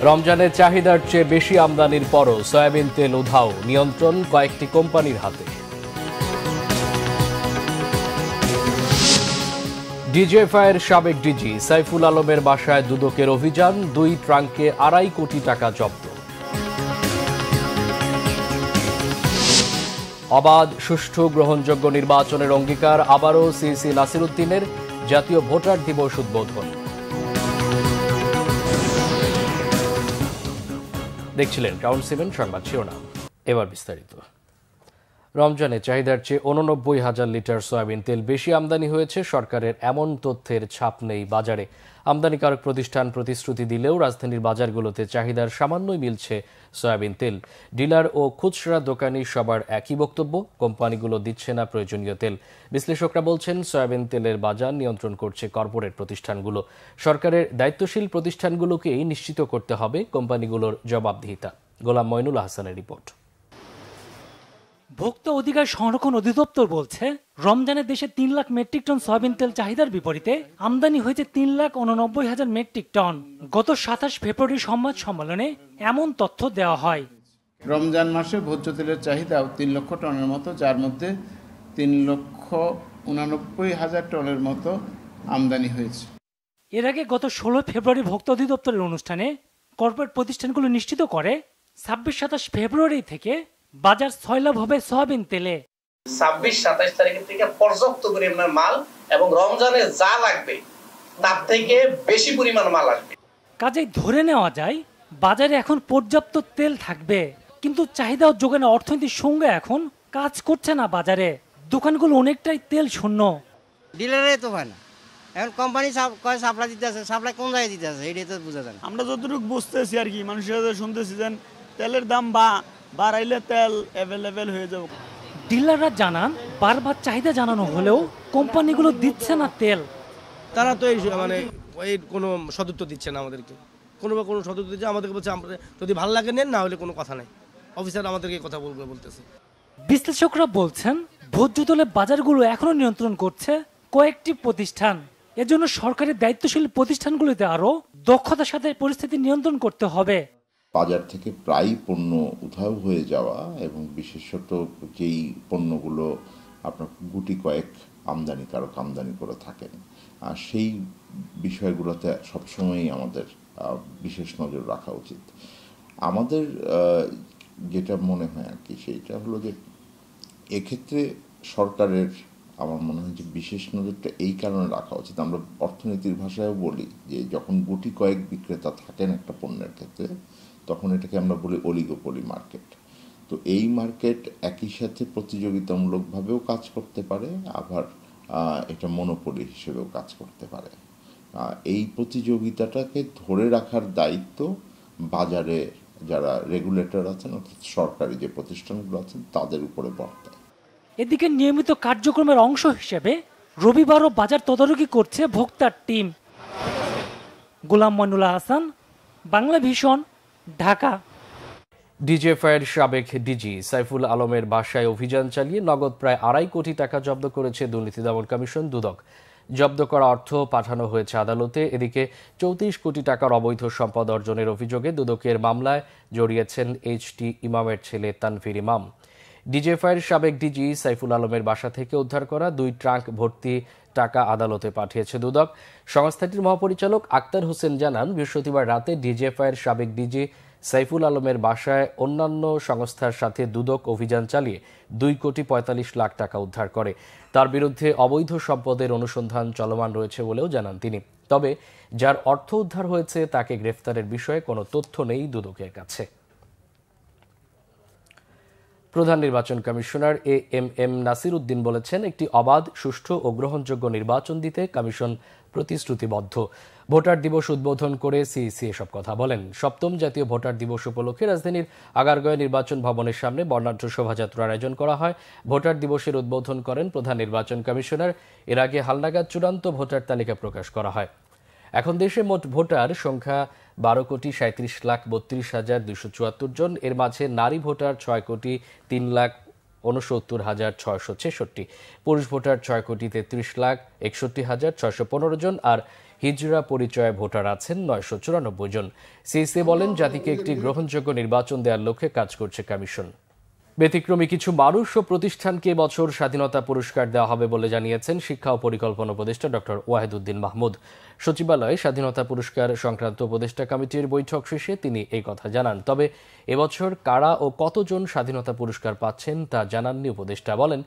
রমজানের চাহিদার চেয়ে বেশি আমদানির পরও সয়াবিন তেল উধাও, নিয়ন্ত্রণ কয়েকটি কোম্পানির হাতে। ডিজিএফআইয়ের সাবেক ডিজি সাইফুল আলমের বাসায় দুদকের অভিযান, 2 ট্রাঙ্কে 2.5 কোটি টাকা জব্দ। অবাধ, সুষ্ঠু, গ্রহণযোগ্য নির্বাচনের অঙ্গীকার, আবারও সিসি নাসিরউদ্দিনের। জাতীয় ভোটার দিবস উদ্বোধন। দেখছিলেন ক্রাউন 7 সংবাদ শিরোনাম, এবার বিস্তারিত। রমজানে চাহিদার চেয়ে 89,000 লিটার সয়াবিন তেল বেশি আমদানি হয়েছে। সরকারের এমন তথ্যের ছাপ নেই বাজারে। আমদানিকারক প্রতিষ্ঠান প্রতিশ্রুতি দিলেও রাজধানীর বাজারগুলোতে চাহিদার সামান্যই মিলছে সয়াবিন তেল। ডিলার ও খুচরা দোকানি সবার একই বক্তব্য, কোম্পানিগুলো দিচ্ছে না প্রয়োজনীয় তেল। বিশ্লেষকরা বলছেন, সয়াবিন তেলের বাজার নিয়ন্ত্রণ করছে কর্পোরেট প্রতিষ্ঠানগুলো। সরকারের দায়িত্বশীল প্রতিষ্ঠানগুলোকেই নিশ্চিত করতে হবে কোম্পানিগুলোর জবাবদিহিতা। গোলাম মইনুল হাসানের রিপোর্ট। ভোক্তা অধিকার সংরক্ষণ অধিদপ্তর বলছে, রমজানে দেশে 3 লাখ মেট্রিক টন সয়াবিন তেল চাহিদার বিপরীতে আমদানি হয়েছে 3,89,000 মেট্রিক টন। গত 27 ফেব্রুয়ারি সংবাদ সম্মেলনে এমন তথ্য দেওয়া হয়। রমজান মাসে ভোজ্য তেলের চাহিদাও 3 লক্ষ টনের মতো, যার মধ্যে 3,89,000 টনের মতো আমদানি হয়েছে। এর আগে গত 16 ফেব্রুয়ারি ভোক্তা অধিদপ্তরের অনুষ্ঠানে কর্পোরেট প্রতিষ্ঠানগুলো নিশ্চিত করে 26-27 ফেব্রুয়ারি থেকে বাজার সয়লাভ হবে সয়াবিন তেলে। 26-27 তারিখের থেকে পর্যাপ্ত পরিমাণের মাল এবং রমজানে যা লাগবে তার থেকে বেশি পরিমাণ মাল আসবে। কাজেই ধরে নেওয়া যায় বাজারে এখন পর্যাপ্ত তেল থাকবে, কিন্তু চাহিদা ও যোগানের অর্থনৈতিক সঙ্গে এখন কাজ করছে না বাজারে। দোকানগুলো অনেকটাই তেল শূন্য। ডিলারে তো হয় না, এখন কোম্পানি কয় সাপ্লাই দিতে আছে, সাপ্লাই কোন জায়গায় দিতে আছে এটাই তো বোঝা যায় না। আমরা যতটুকু বুঝতেছি আর কি, মানুষের শুনতেছি যে তেলের দাম বাড়াইলে তেল অ্যাভেলেবেল হয়ে যাবে। ডিলাররা জানান, বারবার চাহিদা জানানো হলেও কোম্পানিগুলো দিচ্ছে না তেল। তারা তো এই কোনো সদুত্তর দিচ্ছে না আমাদেরকে, কোনো সদুত্তর দিচ্ছে আমাদেরকে, বলছে যদি ভালো লাগে নেন, না হলে কোনো কথা নাই। অফিসার আমাদেরকে কথা বলতেছে। বিশ্লেষকরা বলছেন, ভোজ্য তেলের বাজারগুলো এখনো নিয়ন্ত্রণ করছে কয়েকটি প্রতিষ্ঠান। এজন্য সরকারের দায়িত্বশীল প্রতিষ্ঠানগুলোতে আরো দক্ষতার সাথে পরিস্থিতি নিয়ন্ত্রণ করতে হবে। বাজার থেকে প্রায় পণ্য উধাও হয়ে যাওয়া এবং বিশেষত যেই পণ্যগুলো আপনার গুটি কয়েক আমদানিকারক আমদানি করে থাকেন, সেই বিষয়গুলোতে সবসময়ই আমাদের বিশেষ নজর রাখা উচিত। আমাদের যেটা মনে হয় আর কি, সেইটা হলো যে এক্ষেত্রে সরকারের আমার মনে হয় যে বিশেষ নজরটা এই কারণে রাখা উচিত। আমরা অর্থনীতির ভাষায়ও বলি যে যখন গুটি কয়েক বিক্রেতা থাকেন একটা পণ্যের ক্ষেত্রে, তখন এটাকে আমরা বলি অলিগোপলি মার্কেট। তো এই মার্কেট একই সাথে প্রতিযোগিতামূলকভাবেও কাজ করতে পারে, আবার এটা মনোপলি হিসেবেও কাজ করতে পারে। এই প্রতিযোগিতাটাকে ধরে রাখার দায়িত্ব বাজারে যারা রেগুলেটর আছেন, অর্থাৎ সরকারি যে প্রতিষ্ঠানগুলো আছেন, তাদের উপরে বর্তায়। এদিকে নিয়মিত কার্যক্রমের অংশ হিসেবে রবিবারও বাজার তদারকি করছে ভোক্তার টিম। গোলাম মইনুল হাসান, বাংলা ভিশন, ঢাকা। ডিজিএফআইয়ের সাবেক ডিজি সাইফুল আলমের বাসায় অভিযান চালিয়ে নগদ প্রায় 2.5 কোটি টাকা জব্দ করেছে দুর্নীতি দমন কমিশন দুদক। জব্দ করা অর্থ পাঠানো হয়েছে আদালতে। এদিকে 34 কোটি টাকার অবৈধ সম্পদ অর্জনের অভিযোগে দুদকের মামলায় জড়িয়েছেন এইচটি ইমামের ছেলে তানভীর ইমাম। ডিজিএফআইয়ের সাবেক ডিজি সাইফুল আলমের বাসা থেকে উদ্ধার করা 2 ট্রাঙ্ক ভর্তি টাকা আদালতে পাঠিয়েছে দুদক। সংস্থাটির মহাপরিচালক আক্তার হোসেন জানান, বৃহস্পতিবার রাতে ডিজিএফআইয়ের সাবেক ডিজি সাইফুল আলমের বাসায় অন্যান্য সংস্থার সাথে দুদক অভিযান চালিয়ে 2,45 লাখ টাকা উদ্ধার করে। তার বিরুদ্ধে অবৈধ সম্পদের অনুসন্ধান চলমান রয়েছে বলেও জানান তিনি। তবে যার অর্থ উদ্ধার হয়েছে তাকে গ্রেফতারের বিষয়ে কোনো তথ্য নেই দুদকের কাছে। প্রধান নির্বাচন কমিশনার এএমএম নাসিরউদ্দিন বলেছেন, একটি অবাধ, সুষ্ঠু ও গ্রহণযোগ্য নির্বাচন দিতে কমিশন প্রতিশ্রুতিবদ্ধ। ভোটার দিবস উদ্বোধন করে সিইসি এসব কথা বলেন। 7ম জাতীয় ভোটার দিবস উপলক্ষে রাজধানীর আগারগাঁও নির্বাচন ভবনের সামনে বর্ণাঢ্য শোভাযাত্রার আয়োজন করা হয়। ভোটার দিবসের উদ্বোধন করেন প্রধান নির্বাচন কমিশনার। এর আগে হালনাগাদ চূড়ান্ত ভোটার তালিকা প্রকাশ করা হয়। এখন দেশে মোট ভোটার সংখ্যা 12,37,32,274 জন। এর মাঝে নারী ভোটার 6,03,69,666, পুরুষ ভোটার 6,33,61,615 জন আর হিজরা পরিচয় ভোটার আছেন 994 জন। সিইসি বলেন, জাতিকে একটি গ্রহণযোগ্য নির্বাচন দেওয়ার লক্ষ্যে কাজ করছে কমিশন। ব্যতিক্রমী কিছু মানুষ ও প্রতিষ্ঠানকে এবছর স্বাধীনতা পুরস্কার দেওয়া হবে বলে জানিয়েছেন শিক্ষা ও পরিকল্পনা উপদেষ্টা ডক্টর ওয়াহিদুদ্দিন মাহমুদ। সচিবালয়ে স্বাধীনতা পুরস্কার সংক্রান্ত উপদেষ্টা কমিটির বৈঠক শেষে তিনি এই কথা জানান। তবে এবছর কারা ও কতজন স্বাধীনতা পুরস্কার পাচ্ছেন তা জানাননি উপদেষ্টা। বলেন,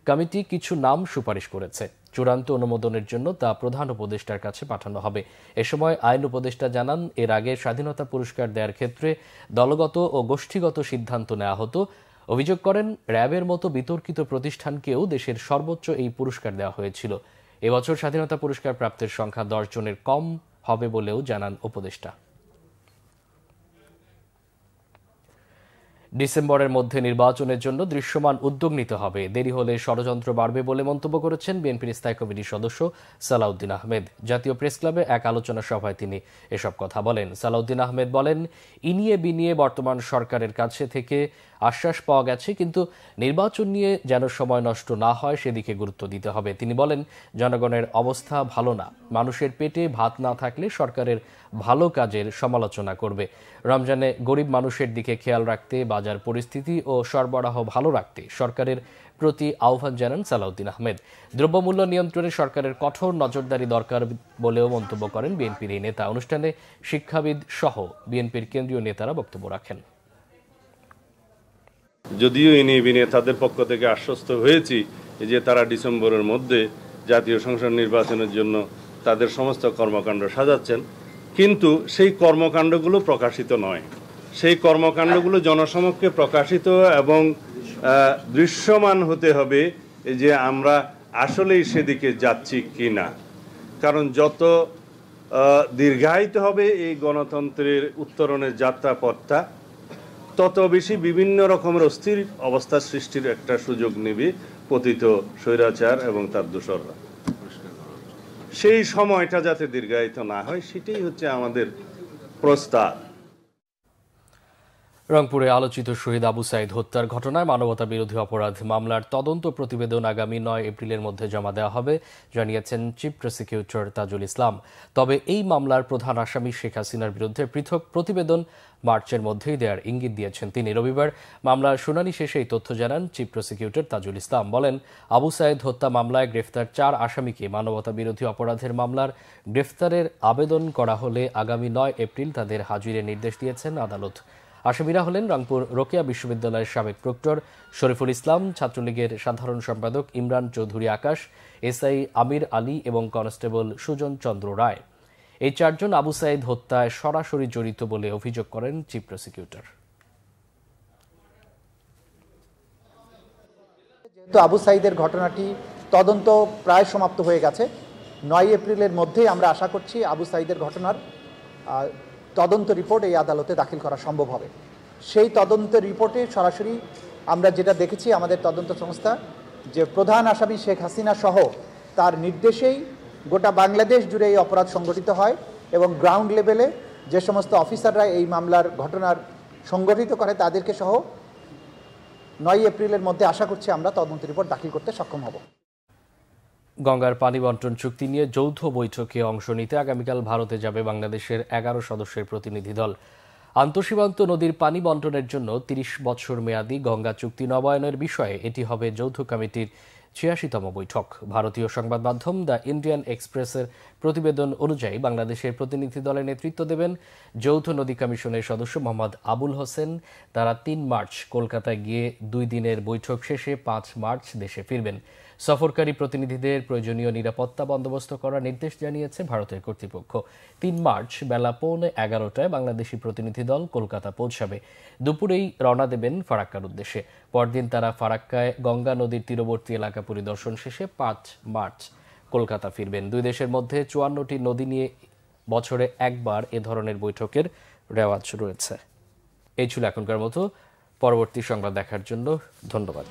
কমিটি কিছু নাম সুপারিশ করেছে, চূড়ান্ত অনুমোদনের জন্য তা প্রধান উপদেষ্টার কাছে পাঠানো হবে। এ সময় আইন উপদেষ্টা জানান, এর আগে স্বাধীনতা পুরস্কার দেওয়ার ক্ষেত্রে দলগত ও গোষ্ঠীগত সিদ্ধান্ত নেওয়া হতো। অভিযোগ করেন, র্যাবের মতো বিতর্কিত প্রতিষ্ঠানকেও দেশের সর্বোচ্চ এই পুরস্কার দেওয়া হয়েছিল। এবছর স্বাধীনতা পুরস্কার প্রাপ্তের সংখ্যা 10 জনের কম হবে বলেও জানান উপদেষ্টা। ডিসেম্বরের মধ্যে নির্বাচনের জন্য দৃশ্যমান উদ্যোগ নিতে হবে, দেরি হলে ষড়যন্ত্র বাড়বে বলে মন্তব্য করেছেন বিএনপির স্থায়ী কমিটির সদস্য সালাউদ্দিন আহমেদ। জাতীয় প্রেস ক্লাবে এক আলোচনা সভায় তিনি এসব কথা বলেন। সালাউদ্দিন আহমেদ বলেন, ইনিয়ে বিনিয়ে বর্তমান সরকারের কাছে থেকে আশ্বাস পাওয়া গেছে, কিন্তু নির্বাচন নিয়ে যেন সময় নষ্ট না হয় সেদিকে গুরুত্ব দিতে হবে। তিনি বলেন, জনগণের অবস্থা ভালো না, মানুষের পেটে ভাত না থাকলে সরকারের ভালো কাজের সমালোচনা করবে। রমজানে গরিব মানুষের দিকে খেয়াল রাখতে, বাজার পরিস্থিতি ও সরবরাহ ভালো রাখতে সরকারের প্রতি আহ্বান জানান সালাউদ্দিন আহমেদ। দ্রব্যমূল্য নিয়ন্ত্রণে সরকারের কঠোর নজরদারি দরকার বলেও মন্তব্য করেন বিএনপির এই নেতা। অনুষ্ঠানে শিক্ষাবিদ সহ বিএনপির কেন্দ্রীয় নেতারা বক্তব্য রাখেন। যদিও ইনি বিনে তাদের পক্ষ থেকে আশ্বস্ত হয়েছি যে তারা ডিসেম্বরের মধ্যে জাতীয় সংসদ নির্বাচনের জন্য তাদের সমস্ত কর্মকাণ্ড সাজাচ্ছেন, কিন্তু সেই কর্মকাণ্ডগুলো প্রকাশিত নয়। সেই কর্মকাণ্ডগুলো জনসমক্ষে প্রকাশিত এবং দৃশ্যমান হতে হবে যে আমরা আসলেই সেদিকে যাচ্ছি কি না। কারণ যত দীর্ঘায়িত হবে এই গণতন্ত্রের উত্তরণের যাত্রাপথটা, তত বেশি বিভিন্ন রকমের অস্থির অবস্থা সৃষ্টির একটা সুযোগ নেবে পতিত স্বৈরাচার এবং তার দোসররা। সেই সময়টা যাতে দীর্ঘায়িত না হয় সেটাই হচ্ছে আমাদের প্রস্তাব। রংপুরে আলোচিত শহীদ আবু সাইদ হত্যার ঘটনায় মানবতা বিরোধী অপরাধ মামলার তদন্ত প্রতিবেদন আগামী 9 এপ্রিলের মধ্যে জমা দেওয়া হবে জানিয়েছেন চিফ প্রসিকিউটর তাজুল ইসলাম। তবে এই মামলার প্রধান আসামি শেখ হাসিনার বিরুদ্ধে পৃথক প্রতিবেদন মার্চের মধ্যেই দেওয়ার ইঙ্গিত দিয়েছেন তিনি। রবিবার মামলার শুনানি শেষে এই তথ্য জানান চিফ প্রসিকিউটর তাজুল ইসলাম। বলেন, আবু সাইদ হত্যা মামলায় গ্রেফতার 4 আসামিকে মানবতা বিরোধী অপরাধের মামলার গ্রেফতারের আবেদন করা হলে আগামী 9 এপ্রিল তাদের হাজিরের নির্দেশ দিয়েছেন আদালত। আসামিরা হলেন রংপুর রোকেয়া বিশ্ববিদ্যালয়ের সাবেক প্রক্টর শরীফুল ইসলাম, ছাত্রলীগের সাধারণ সম্পাদক ইমরান চৌধুরী আকাশ, এসআই আমির আলী এবং কনস্টেবল সুজন চন্দ্র রায়। এই 4 জন আবু সাইদ হত্যায় সরাসরি জড়িত বলে অভিযোগ করেন চিফ প্রসিকিউটর। যেহেতু আবু সাইদের ঘটনাটি তদন্ত প্রায় সমাপ্ত হয়ে গেছে, 9 এপ্রিলের মধ্যেই আমরা আশা করছি আবু সাইদের ঘটনার তদন্ত রিপোর্ট এই আদালতে দাখিল করা সম্ভব হবে। সেই তদন্ত রিপোর্টে সরাসরি আমরা যেটা দেখেছি, আমাদের তদন্ত সংস্থা যে প্রধান আসামি শেখ হাসিনা সহ তার নির্দেশেই গোটা বাংলাদেশ জুড়ে এই অপরাধ সংগঠিত হয় এবং গ্রাউন্ড লেভেলে যে সমস্ত অফিসাররা এই মামলার ঘটনার সংগঠিত করে তাদেরকে সহ 9 এপ্রিলের মধ্যে আশা করছি আমরা তদন্ত রিপোর্ট দাখিল করতে সক্ষম হব। গঙ্গার পানি বন্টন চুক্তি নিয়ে যৌথ বৈঠকে অংশ নিতে আগামীকাল ভারতে যাবে বাংলাদেশের 11 সদস্যের প্রতিনিধি দল। আন্তঃসীমান্ত নদীর পানি বন্টনের জন্য 30 বছর মেয়াদী গঙ্গা চুক্তি নবায়নের বিষয়ে এটি হবে যৌথ কমিটির 86তম বৈঠক। ভারতীয় সংবাদ মাধ্যম দ্য ইন্ডিয়ান এক্সপ্রেসের প্রতিবেদন অনুযায়ী বাংলাদেশের প্রতিনিধি দলের নেতৃত্ব দেবেন যৌথ নদী কমিশনের সদস্য মোহাম্মদ আবুল হোসেন। তারা 3 মার্চ কলকাতায় গিয়ে 2 দিনের বৈঠক শেষে 5 মার্চ দেশে ফিরবেন। সফরকারী প্রতিনিধিদের প্রয়োজনীয় নিরাপত্তা বন্দোবস্ত করার নির্দেশ জানিয়েছে ভারতের কর্তৃপক্ষ। 3 মার্চ বেলা 11:15টায় বাংলাদেশি প্রতিনিধি দল কলকাতা পৌঁছাবে। দুপুরেই রওনা দেবেন ফারাক্কার উদ্দেশ্যে। পরদিন তারা ফারাক্কায় গঙ্গা নদীর তীরবর্তী এলাকা পরিদর্শন শেষে 5 মার্চ কলকাতা ফিরবেন। 2 দেশের মধ্যে 54টি নদী নিয়ে বছরে একবার এ ধরনের বৈঠকের রেওয়াজ রয়েছে। এই ছিল এখনকার মতো। পরবর্তী সংবাদ দেখার জন্য ধন্যবাদ।